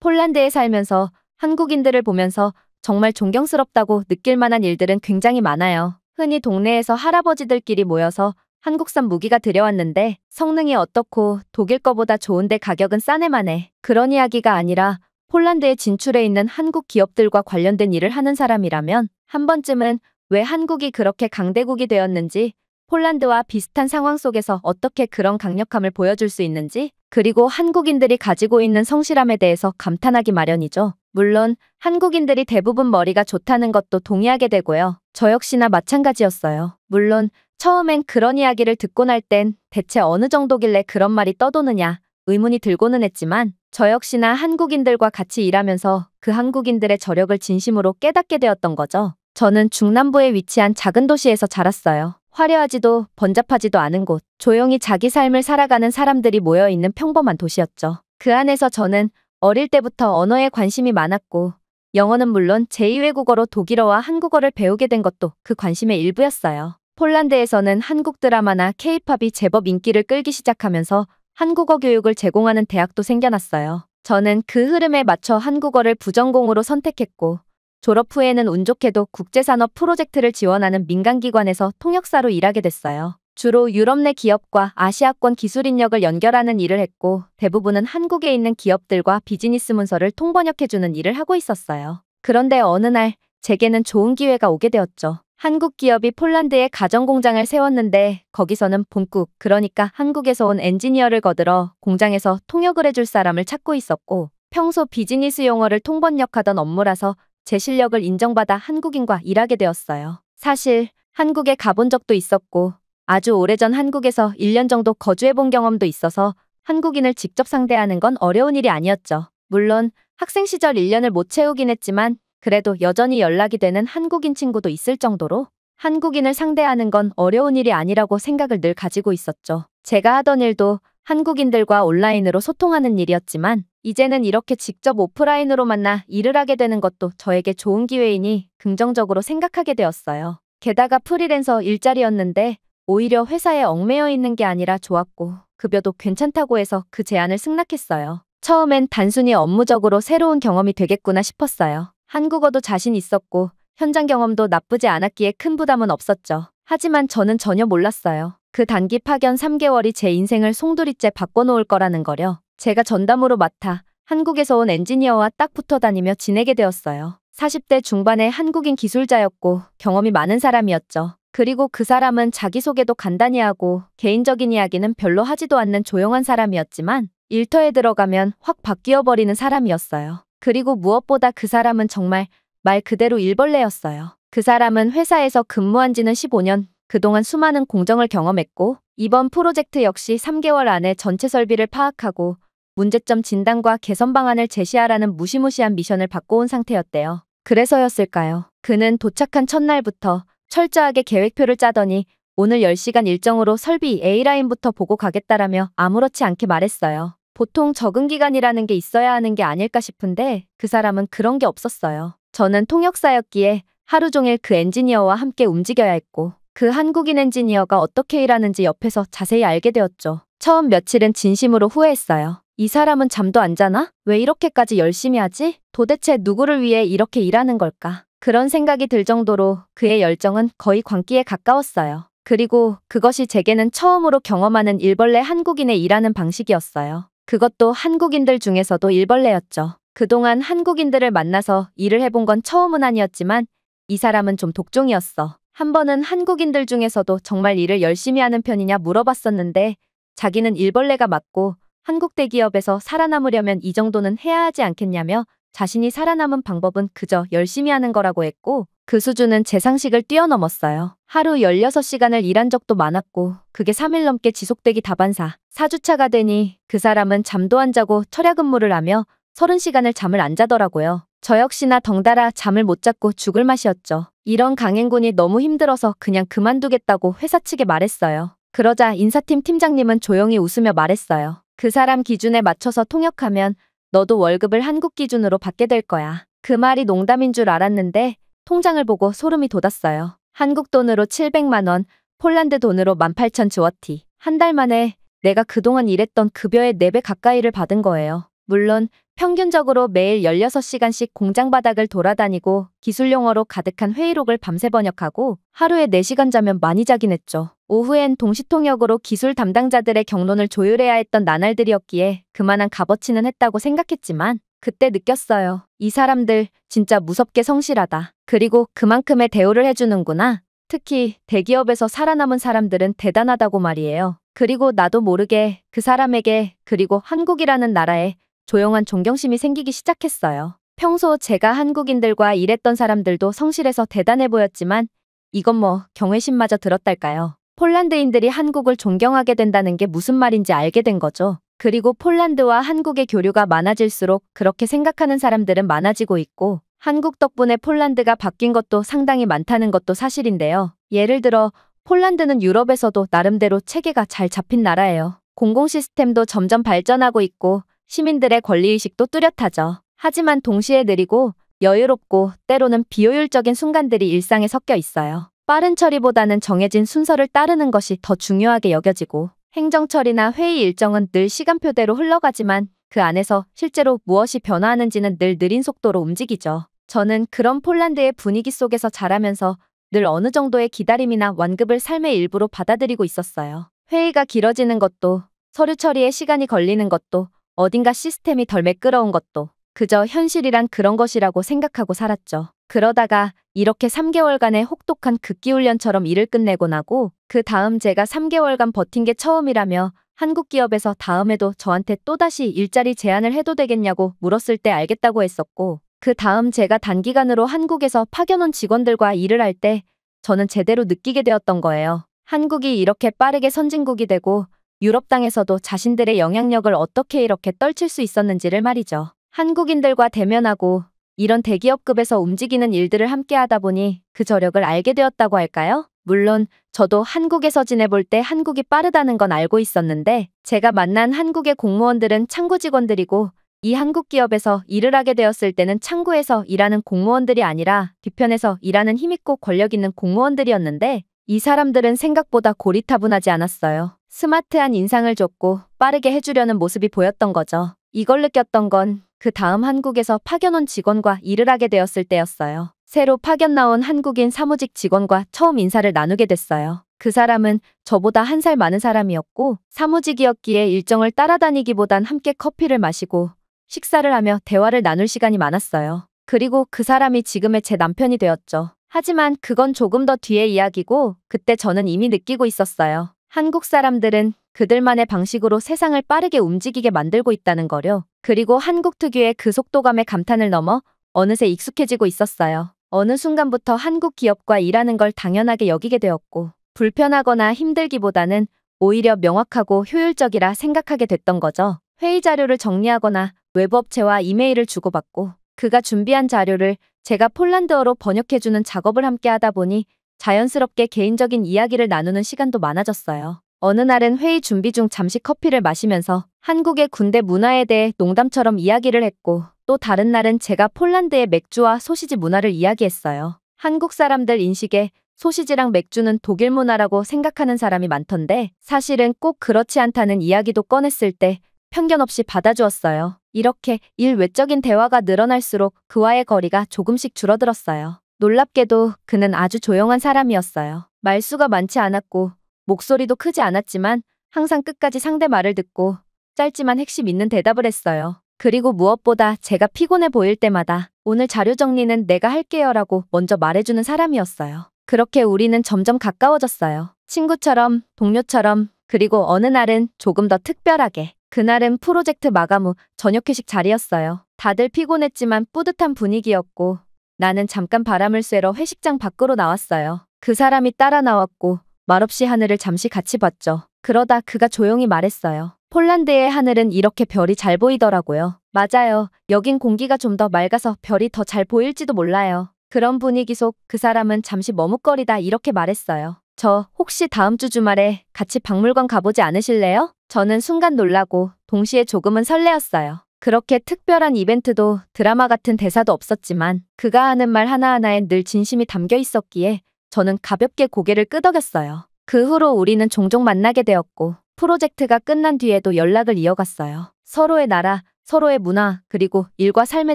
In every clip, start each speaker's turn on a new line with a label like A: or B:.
A: 폴란드에 살면서 한국인들을 보면서 정말 존경스럽다고 느낄 만한 일들은 굉장히 많아요. 흔히 동네에서 할아버지들끼리 모여서 한국산 무기가 들여왔는데 성능이 어떻고 독일 거보다 좋은데 가격은 싸네마네. 그런 이야기가 아니라 폴란드에 진출해 있는 한국 기업들과 관련된 일을 하는 사람이라면 한 번쯤은 왜 한국이 그렇게 강대국이 되었는지, 폴란드와 비슷한 상황 속에서 어떻게 그런 강력함을 보여줄 수 있는지, 그리고 한국인들이 가지고 있는 성실함에 대해서 감탄하기 마련이죠. 물론 한국인들이 대부분 머리가 좋다는 것도 동의하게 되고요. 저 역시나 마찬가지였어요. 물론 처음엔 그런 이야기를 듣고 날 땐 대체 어느 정도길래 그런 말이 떠도느냐 의문이 들고는 했지만 저 역시나 한국인들과 같이 일하면서 그 한국인들의 저력을 진심으로 깨닫게 되었던 거죠. 저는 중남부에 위치한 작은 도시에서 자랐어요. 화려하지도 번잡하지도 않은 곳, 조용히 자기 삶을 살아가는 사람들이 모여있는 평범한 도시였죠. 그 안에서 저는 어릴 때부터 언어에 관심이 많았고 영어는 물론 제2외국어로 독일어와 한국어를 배우게 된 것도 그 관심의 일부였어요. 폴란드에서는 한국 드라마나 케이팝이 제법 인기를 끌기 시작하면서 한국어 교육을 제공하는 대학도 생겨났어요. 저는 그 흐름에 맞춰 한국어를 부전공으로 선택했고 졸업 후에는 운 좋게도 국제산업 프로젝트를 지원하는 민간기관에서 통역사로 일하게 됐어요. 주로 유럽 내 기업과 아시아권 기술 인력을 연결하는 일을 했고 대부분은 한국에 있는 기업들과 비즈니스 문서를 통번역해주는 일을 하고 있었어요. 그런데 어느 날 제게는 좋은 기회가 오게 되었죠. 한국 기업이 폴란드에 가정공장을 세웠는데 거기서는 본국, 그러니까 한국에서 온 엔지니어를 거들어 공장에서 통역을 해줄 사람을 찾고 있었고 평소 비즈니스 용어를 통번역하던 업무라서 제 실력을 인정받아 한국인과 일하게 되었어요. 사실 한국에 가본 적도 있었고 아주 오래전 한국에서 1년 정도 거주해본 경험도 있어서 한국인을 직접 상대하는 건 어려운 일이 아니었죠. 물론 학생 시절 1년을 못 채우긴 했지만 그래도 여전히 연락이 되는 한국인 친구도 있을 정도로 한국인을 상대하는 건 어려운 일이 아니라고 생각을 늘 가지고 있었죠. 제가 하던 일도 한국인들과 온라인으로 소통하는 일이었지만 이제는 이렇게 직접 오프라인으로 만나 일을 하게 되는 것도 저에게 좋은 기회이니 긍정적으로 생각하게 되었어요. 게다가 프리랜서 일자리였는데 오히려 회사에 얽매여 있는 게 아니라 좋았고 급여도 괜찮다고 해서 그 제안을 승낙했어요. 처음엔 단순히 업무적으로 새로운 경험이 되겠구나 싶었어요. 한국어도 자신 있었고 현장 경험도 나쁘지 않았기에 큰 부담은 없었죠. 하지만 저는 전혀 몰랐어요. 그 단기 파견 3개월이 제 인생을 송두리째 바꿔놓을 거라는 거려. 제가 전담으로 맡아 한국에서 온 엔지니어와 딱 붙어 다니며 지내게 되었어요. 40대 중반의 한국인 기술자였고 경험이 많은 사람이었죠. 그리고 그 사람은 자기소개도 간단히 하고 개인적인 이야기는 별로 하지도 않는 조용한 사람이었지만 일터에 들어가면 확 바뀌어버리는 사람이었어요. 그리고 무엇보다 그 사람은 정말 말 그대로 일벌레였어요. 그 사람은 회사에서 근무한 지는 15년, 그동안 수많은 공정을 경험했고 이번 프로젝트 역시 3개월 안에 전체 설비를 파악하고 문제점 진단과 개선 방안을 제시하라는 무시무시한 미션을 받고 온 상태였대요. 그래서였을까요? 그는 도착한 첫날부터 철저하게 계획표를 짜더니 오늘 10시간 일정으로 설비 A라인부터 보고 가겠다라며 아무렇지 않게 말했어요. 보통 적응기간이라는 게 있어야 하는 게 아닐까 싶은데 그 사람은 그런 게 없었어요. 저는 통역사였기에 하루 종일 그 엔지니어와 함께 움직여야 했고 그 한국인 엔지니어가 어떻게 일하는지 옆에서 자세히 알게 되었죠. 처음 며칠은 진심으로 후회했어요. 이 사람은 잠도 안 자나? 왜 이렇게까지 열심히 하지? 도대체 누구를 위해 이렇게 일하는 걸까? 그런 생각이 들 정도로 그의 열정은 거의 광기에 가까웠어요. 그리고 그것이 제게는 처음으로 경험하는 일벌레 한국인의 일하는 방식이었어요. 그것도 한국인들 중에서도 일벌레였죠. 그동안 한국인들을 만나서 일을 해본 건 처음은 아니었지만 이 사람은 좀 독종이었어. 한 번은 한국인들 중에서도 정말 일을 열심히 하는 편이냐 물어봤었는데 자기는 일벌레가 맞고 한국 대기업에서 살아남으려면 이 정도는 해야 하지 않겠냐며 자신이 살아남은 방법은 그저 열심히 하는 거라고 했고 그 수준은 제 상식을 뛰어넘었어요. 하루 16시간을 일한 적도 많았고 그게 3일 넘게 지속되기 다반사. 4주차가 되니 그 사람은 잠도 안 자고 철야 근무를 하며 30시간을 잠을 안 자더라고요. 저 역시나 덩달아 잠을 못 잤고 죽을 맛이었죠. 이런 강행군이 너무 힘들어서 그냥 그만두겠다고 회사 측에 말했어요. 그러자 인사팀 팀장님은 조용히 웃으며 말했어요. 그 사람 기준에 맞춰서 통역하면 너도 월급을 한국 기준으로 받게 될 거야. 그 말이 농담인 줄 알았는데 통장을 보고 소름이 돋았어요. 한국 돈으로 700만 원, 폴란드 돈으로 18,000 주어티. 한 달 만에 내가 그동안 일했던 급여의 4배 가까이를 받은 거예요. 물론 평균적으로 매일 16시간씩 공장 바닥을 돌아다니고 기술 용어로 가득한 회의록을 밤새 번역하고 하루에 4시간 자면 많이 자긴 했죠. 오후엔 동시통역으로 기술 담당자들의 경론을 조율해야 했던 나날들이었기에 그만한 값어치는 했다고 생각했지만 그때 느꼈어요. 이 사람들 진짜 무섭게 성실하다. 그리고 그만큼의 대우를 해주는구나. 특히 대기업에서 살아남은 사람들은 대단하다고 말이에요. 그리고 나도 모르게 그 사람에게 그리고 한국이라는 나라에 조용한 존경심이 생기기 시작했어요. 평소 제가 한국인들과 일했던 사람들도 성실해서 대단해 보였지만 이건 뭐 경외심마저 들었달까요. 폴란드인들이 한국을 존경하게 된다는 게 무슨 말인지 알게 된 거죠. 그리고 폴란드와 한국의 교류가 많아질수록 그렇게 생각하는 사람들은 많아지고 있고 한국 덕분에 폴란드가 바뀐 것도 상당히 많다는 것도 사실인데요. 예를 들어 폴란드는 유럽에서도 나름대로 체계가 잘 잡힌 나라예요. 공공 시스템도 점점 발전하고 있고 시민들의 권리의식도 뚜렷하죠. 하지만 동시에 느리고 여유롭고 때로는 비효율적인 순간들이 일상에 섞여 있어요. 빠른 처리보다는 정해진 순서를 따르는 것이 더 중요하게 여겨지고 행정처리나 회의 일정은 늘 시간표대로 흘러가지만 그 안에서 실제로 무엇이 변화하는지는 늘 느린 속도로 움직이죠. 저는 그런 폴란드의 분위기 속에서 자라면서 늘 어느 정도의 기다림이나 완급을 삶의 일부로 받아들이고 있었어요. 회의가 길어지는 것도 서류 처리에 시간이 걸리는 것도 어딘가 시스템이 덜 매끄러운 것도 그저 현실이란 그런 것이라고 생각하고 살았죠. 그러다가 이렇게 3개월간의 혹독한 극기훈련처럼 일을 끝내고 나고 그 다음 제가 3개월간 버틴 게 처음이라며 한국 기업에서 다음에도 저한테 또다시 일자리 제안을 해도 되겠냐고 물었을 때 알겠다고 했었고 그 다음 제가 단기간으로 한국에서 파견 온 직원들과 일을 할 때 저는 제대로 느끼게 되었던 거예요. 한국이 이렇게 빠르게 선진국이 되고 유럽 땅에서도 자신들의 영향력을 어떻게 이렇게 떨칠 수 있었는지를 말이죠. 한국인들과 대면하고 이런 대기업급에서 움직이는 일들을 함께 하다 보니 그 저력을 알게 되었다고 할까요? 물론 저도 한국에서 지내볼 때 한국이 빠르다는 건 알고 있었는데 제가 만난 한국의 공무원들은 창구 직원들이고 이 한국 기업에서 일을 하게 되었을 때는 창구에서 일하는 공무원들이 아니라 뒤편에서 일하는 힘있고 권력 있는 공무원들이었는데 이 사람들은 생각보다 고리타분하지 않았어요. 스마트한 인상을 줬고 빠르게 해주려는 모습이 보였던 거죠. 이걸 느꼈던 건 그 다음 한국에서 파견 온 직원과 일을 하게 되었을 때였어요. 새로 파견 나온 한국인 사무직 직원과 처음 인사를 나누게 됐어요. 그 사람은 저보다 1살 많은 사람이었고 사무직이었기에 일정을 따라다니기보단 함께 커피를 마시고 식사를 하며 대화를 나눌 시간이 많았어요. 그리고 그 사람이 지금의 제 남편이 되었죠. 하지만 그건 조금 더 뒤의 이야기고 그때 저는 이미 느끼고 있었어요. 한국 사람들은 그들만의 방식으로 세상을 빠르게 움직이게 만들고 있다는 거요. 그리고 한국 특유의 그 속도감의 감탄을 넘어 어느새 익숙해지고 있었어요. 어느 순간부터 한국 기업과 일하는 걸 당연하게 여기게 되었고 불편하거나 힘들기보다는 오히려 명확하고 효율적이라 생각하게 됐던 거죠. 회의 자료를 정리하거나 외부 업체와 이메일을 주고받고 그가 준비한 자료를 제가 폴란드어로 번역해주는 작업을 함께 하다 보니 자연스럽게 개인적인 이야기를 나누는 시간도 많아졌어요. 어느 날은 회의 준비 중 잠시 커피를 마시면서 한국의 군대 문화에 대해 농담처럼 이야기를 했고 또 다른 날은 제가 폴란드의 맥주와 소시지 문화를 이야기했어요. 한국 사람들 인식에 소시지랑 맥주는 독일 문화라고 생각하는 사람이 많던데 사실은 꼭 그렇지 않다는 이야기도 꺼냈을 때 편견 없이 받아주었어요. 이렇게 일외적인 대화가 늘어날수록 그와의 거리가 조금씩 줄어들었어요. 놀랍게도 그는 아주 조용한 사람이었어요. 말수가 많지 않았고 목소리도 크지 않았지만 항상 끝까지 상대 말을 듣고 짧지만 핵심 있는 대답을 했어요. 그리고 무엇보다 제가 피곤해 보일 때마다 오늘 자료 정리는 내가 할게요라고 먼저 말해주는 사람이었어요. 그렇게 우리는 점점 가까워졌어요. 친구처럼, 동료처럼, 그리고 어느 날은 조금 더 특별하게. 그날은 프로젝트 마감 후 저녁회식 자리였어요. 다들 피곤했지만 뿌듯한 분위기였고 나는 잠깐 바람을 쐬러 회식장 밖으로 나왔어요. 그 사람이 따라 나왔고 말없이 하늘을 잠시 같이 봤죠. 그러다 그가 조용히 말했어요. 폴란드의 하늘은 이렇게 별이 잘 보이더라고요. 맞아요. 여긴 공기가 좀 더 맑아서 별이 더 잘 보일지도 몰라요. 그런 분위기 속 그 사람은 잠시 머뭇거리다 이렇게 말했어요. 저 혹시 다음 주 주말에 같이 박물관 가보지 않으실래요? 저는 순간 놀라고 동시에 조금은 설레었어요. 그렇게 특별한 이벤트도 드라마 같은 대사도 없었지만 그가 하는 말 하나하나엔 늘 진심이 담겨 있었기에 저는 가볍게 고개를 끄덕였어요. 그 후로 우리는 종종 만나게 되었고 프로젝트가 끝난 뒤에도 연락을 이어갔어요. 서로의 나라, 서로의 문화, 그리고 일과 삶에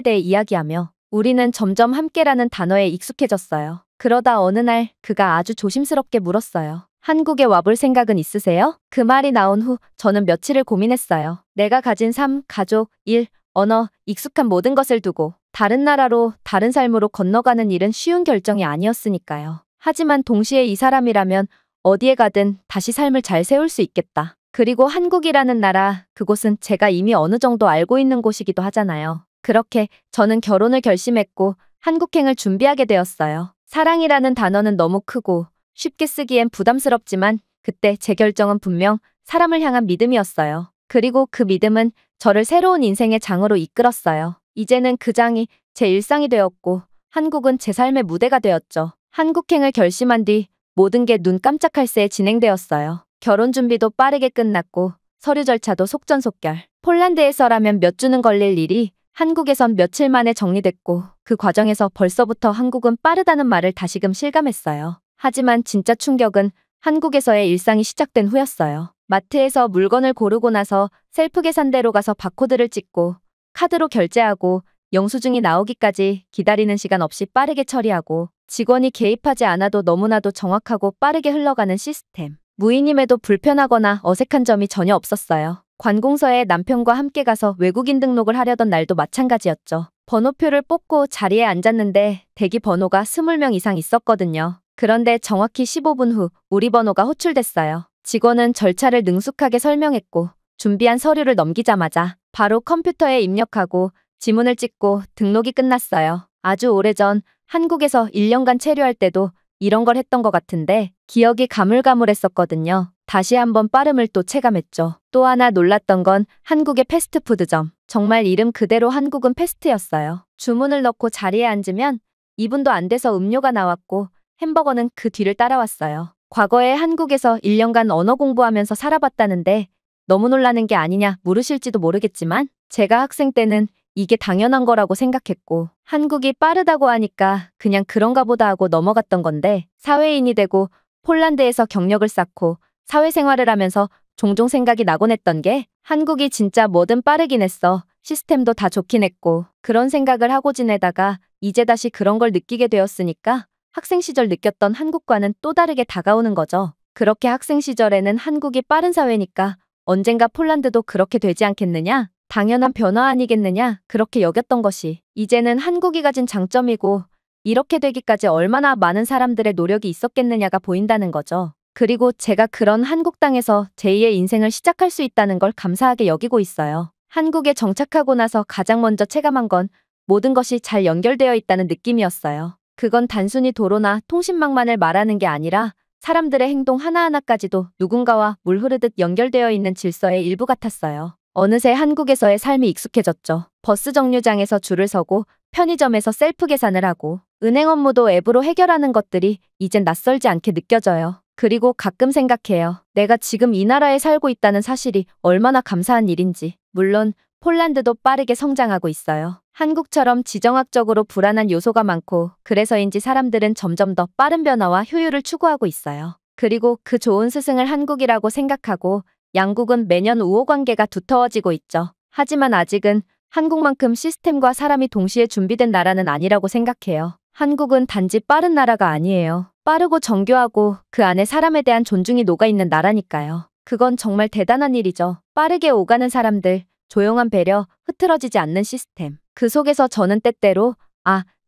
A: 대해 이야기하며 우리는 점점 함께라는 단어에 익숙해졌어요. 그러다 어느 날 그가 아주 조심스럽게 물었어요. 한국에 와볼 생각은 있으세요? 그 말이 나온 후 저는 며칠을 고민했어요. 내가 가진 삶, 가족, 일, 언어, 익숙한 모든 것을 두고 다른 나라로, 다른 삶으로 건너가는 일은 쉬운 결정이 아니었으니까요. 하지만 동시에 이 사람이라면 어디에 가든 다시 삶을 잘 세울 수 있겠다. 그리고 한국이라는 나라, 그곳은 제가 이미 어느 정도 알고 있는 곳이기도 하잖아요. 그렇게 저는 결혼을 결심했고 한국행을 준비하게 되었어요. 사랑이라는 단어는 너무 크고 쉽게 쓰기엔 부담스럽지만 그때 제 결정은 분명 사람을 향한 믿음이었어요. 그리고 그 믿음은 저를 새로운 인생의 장으로 이끌었어요. 이제는 그 장이 제 일상이 되었고 한국은 제 삶의 무대가 되었죠. 한국행을 결심한 뒤 모든 게 눈 깜짝할 새에 진행되었어요. 결혼 준비도 빠르게 끝났고 서류 절차도 속전속결. 폴란드에서라면 몇 주는 걸릴 일이 한국에선 며칠 만에 정리됐고 그 과정에서 벌써부터 한국은 빠르다는 말을 다시금 실감했어요. 하지만 진짜 충격은 한국에서의 일상이 시작된 후였어요. 마트에서 물건을 고르고 나서 셀프 계산대로 가서 바코드를 찍고 카드로 결제하고 영수증이 나오기까지 기다리는 시간 없이 빠르게 처리하고 직원이 개입하지 않아도 너무나도 정확하고 빠르게 흘러가는 시스템. 무인임에도 불편하거나 어색한 점이 전혀 없었어요. 관공서에 남편과 함께 가서 외국인 등록을 하려던 날도 마찬가지였죠. 번호표를 뽑고 자리에 앉았는데 대기 번호가 20명 이상 있었거든요. 그런데 정확히 15분 후 우리 번호가 호출됐어요. 직원은 절차를 능숙하게 설명했고 준비한 서류를 넘기자마자 바로 컴퓨터에 입력하고 지문을 찍고 등록이 끝났어요. 아주 오래전 한국에서 1년간 체류할 때도 이런 걸 했던 것 같은데 기억이 가물가물했었거든요. 다시 한번 빠름을 또 체감했죠. 또 하나 놀랐던 건 한국의 패스트푸드점. 정말 이름 그대로 한국은 패스트였어요. 주문을 넣고 자리에 앉으면 2분도 안 돼서 음료가 나왔고 햄버거는 그 뒤를 따라왔어요. 과거에 한국에서 1년간 언어 공부하면서 살아봤다는데 너무 놀라는 게 아니냐 물으실지도 모르겠지만 제가 학생 때는 이게 당연한 거라고 생각했고 한국이 빠르다고 하니까 그냥 그런가 보다 하고 넘어갔던 건데 사회인이 되고 폴란드에서 경력을 쌓고 사회생활을 하면서 종종 생각이 나곤 했던 게 한국이 진짜 뭐든 빠르긴 했어. 시스템도 다 좋긴 했고 그런 생각을 하고 지내다가 이제 다시 그런 걸 느끼게 되었으니까 학생 시절 느꼈던 한국과는 또 다르게 다가오는 거죠. 그렇게 학생 시절에는 한국이 빠른 사회니까 언젠가 폴란드도 그렇게 되지 않겠느냐? 당연한 변화 아니겠느냐? 그렇게 여겼던 것이 이제는 한국이 가진 장점이고 이렇게 되기까지 얼마나 많은 사람들의 노력이 있었겠느냐가 보인다는 거죠. 그리고 제가 그런 한국 땅에서 제2의 인생을 시작할 수 있다는 걸 감사하게 여기고 있어요. 한국에 정착하고 나서 가장 먼저 체감한 건 모든 것이 잘 연결되어 있다는 느낌이었어요. 그건 단순히 도로나 통신망만을 말하는 게 아니라 사람들의 행동 하나하나까지도 누군가와 물 흐르듯 연결되어 있는 질서의 일부 같았어요. 어느새 한국에서의 삶이 익숙해졌죠. 버스 정류장에서 줄을 서고 편의점에서 셀프 계산을 하고 은행 업무도 앱으로 해결하는 것들이 이젠 낯설지 않게 느껴져요. 그리고 가끔 생각해요. 내가 지금 이 나라에 살고 있다는 사실이 얼마나 감사한 일인지. 물론 폴란드도 빠르게 성장하고 있어요. 한국처럼 지정학적으로 불안한 요소가 많고 그래서인지 사람들은 점점 더 빠른 변화와 효율을 추구하고 있어요. 그리고 그 좋은 스승을 한국이라고 생각하고 양국은 매년 우호관계가 두터워지고 있죠. 하지만 아직은 한국만큼 시스템과 사람이 동시에 준비된 나라는 아니라고 생각해요. 한국은 단지 빠른 나라가 아니에요. 빠르고 정교하고 그 안에 사람에 대한 존중이 녹아있는 나라니까요. 그건 정말 대단한 일이죠. 빠르게 오가는 사람들, 조용한 배려, 흐트러지지 않는 시스템. 그 속에서 저는 때때로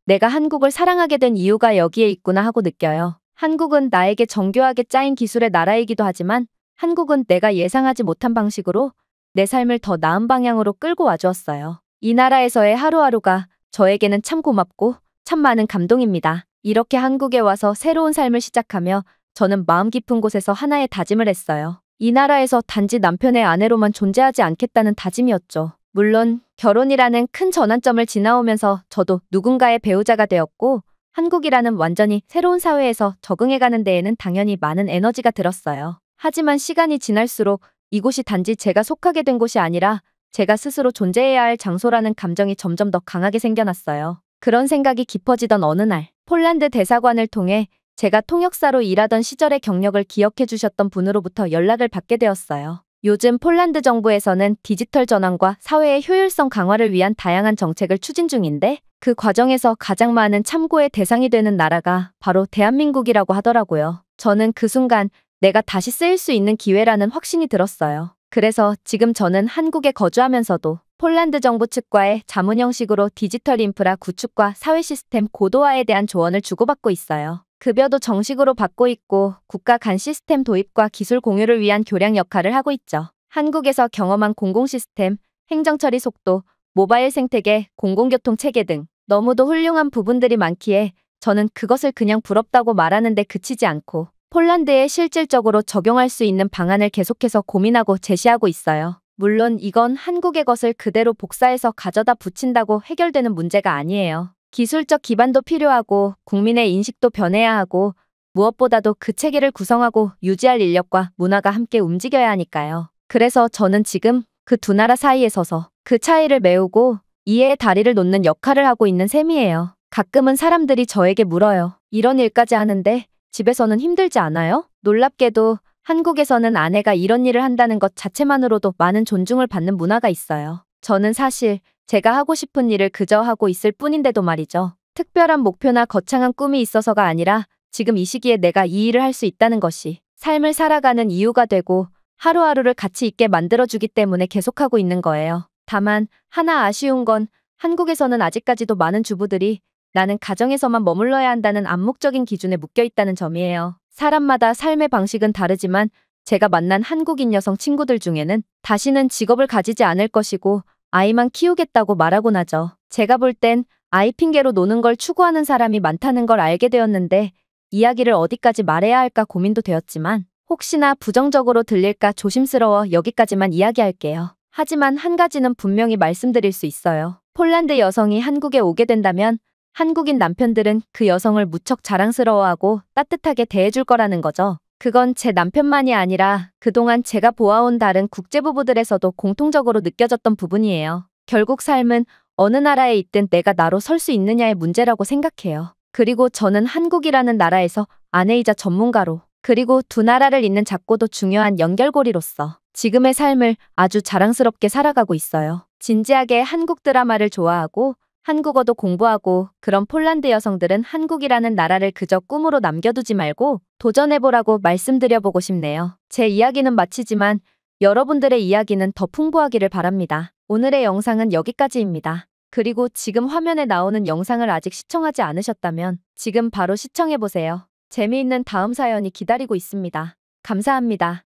A: 내가 한국을 사랑하게 된 이유가 여기에 있구나 하고 느껴요. 한국은 나에게 정교하게 짜인 기술의 나라이기도 하지만 한국은 내가 예상하지 못한 방식으로 내 삶을 더 나은 방향으로 끌고 와주었어요. 이 나라에서의 하루하루가 저에게는 참 고맙고 참 많은 감동입니다. 이렇게 한국에 와서 새로운 삶을 시작하며 저는 마음 깊은 곳에서 하나의 다짐을 했어요. 이 나라에서 단지 남편의 아내로만 존재하지 않겠다는 다짐이었죠. 물론 결혼이라는 큰 전환점을 지나오면서 저도 누군가의 배우자가 되었고 한국이라는 완전히 새로운 사회에서 적응해가는 데에는 당연히 많은 에너지가 들었어요. 하지만 시간이 지날수록 이곳이 단지 제가 속하게 된 곳이 아니라 제가 스스로 존재해야 할 장소라는 감정이 점점 더 강하게 생겨났어요. 그런 생각이 깊어지던 어느 날 폴란드 대사관을 통해 제가 통역사로 일하던 시절의 경력을 기억해 주셨던 분으로부터 연락을 받게 되었어요. 요즘 폴란드 정부에서는 디지털 전환과 사회의 효율성 강화를 위한 다양한 정책을 추진 중인데 그 과정에서 가장 많은 참고의 대상이 되는 나라가 바로 대한민국이라고 하더라고요. 저는 그 순간 내가 다시 쓰일 수 있는 기회라는 확신이 들었어요. 그래서 지금 저는 한국에 거주하면서도 폴란드 정부 측과의 자문 형식으로 디지털 인프라 구축과 사회 시스템 고도화에 대한 조언을 주고받고 있어요. 급여도 정식으로 받고 있고 국가 간 시스템 도입과 기술 공유를 위한 교량 역할을 하고 있죠. 한국에서 경험한 공공 시스템, 행정 처리 속도, 모바일 생태계, 공공교통 체계 등 너무도 훌륭한 부분들이 많기에 저는 그것을 그냥 부럽다고 말하는데 그치지 않고 폴란드에 실질적으로 적용할 수 있는 방안을 계속해서 고민하고 제시하고 있어요. 물론 이건 한국의 것을 그대로 복사해서 가져다 붙인다고 해결되는 문제가 아니에요. 기술적 기반도 필요하고 국민의 인식도 변해야 하고 무엇보다도 그 체계를 구성하고 유지할 인력과 문화가 함께 움직여야 하니까요. 그래서 저는 지금 그 두 나라 사이에 서서 그 차이를 메우고 이해의 다리를 놓는 역할을 하고 있는 셈이에요. 가끔은 사람들이 저에게 물어요. 이런 일까지 하는데 집에서는 힘들지 않아요? 놀랍게도 한국에서는 아내가 이런 일을 한다는 것 자체만으로도 많은 존중을 받는 문화가 있어요. 저는 사실 제가 하고 싶은 일을 그저 하고 있을 뿐인데도 말이죠. 특별한 목표나 거창한 꿈이 있어서가 아니라 지금 이 시기에 내가 이 일을 할 수 있다는 것이 삶을 살아가는 이유가 되고 하루하루를 가치 있게 만들어주기 때문에 계속하고 있는 거예요. 다만 하나 아쉬운 건 한국에서는 아직까지도 많은 주부들이 나는 가정에서만 머물러야 한다는 암묵적인 기준에 묶여 있다는 점이에요. 사람마다 삶의 방식은 다르지만 제가 만난 한국인 여성 친구들 중에는 다시는 직업을 가지지 않을 것이고 아이만 키우겠다고 말하곤 하죠. 제가 볼 땐 아이 핑계로 노는 걸 추구하는 사람이 많다는 걸 알게 되었는데 이야기를 어디까지 말해야 할까 고민도 되었지만 혹시나 부정적으로 들릴까 조심스러워 여기까지만 이야기할게요. 하지만 한 가지는 분명히 말씀드릴 수 있어요. 폴란드 여성이 한국에 오게 된다면 한국인 남편들은 그 여성을 무척 자랑스러워하고 따뜻하게 대해줄 거라는 거죠. 그건 제 남편만이 아니라 그동안 제가 보아온 다른 국제부부들에서도 공통적으로 느껴졌던 부분이에요. 결국 삶은 어느 나라에 있든 내가 나로 설 수 있느냐의 문제라고 생각해요. 그리고 저는 한국이라는 나라에서 아내이자 전문가로 그리고 두 나라를 잇는 작고도 중요한 연결고리로서 지금의 삶을 아주 자랑스럽게 살아가고 있어요. 진지하게 한국 드라마를 좋아하고 한국어도 공부하고 그런 폴란드 여성들은 한국이라는 나라를 그저 꿈으로 남겨두지 말고 도전해보라고 말씀드려보고 싶네요. 제 이야기는 마치지만 여러분들의 이야기는 더 풍부하기를 바랍니다. 오늘의 영상은 여기까지입니다. 그리고 지금 화면에 나오는 영상을 아직 시청하지 않으셨다면 지금 바로 시청해보세요. 재미있는 다음 사연이 기다리고 있습니다. 감사합니다.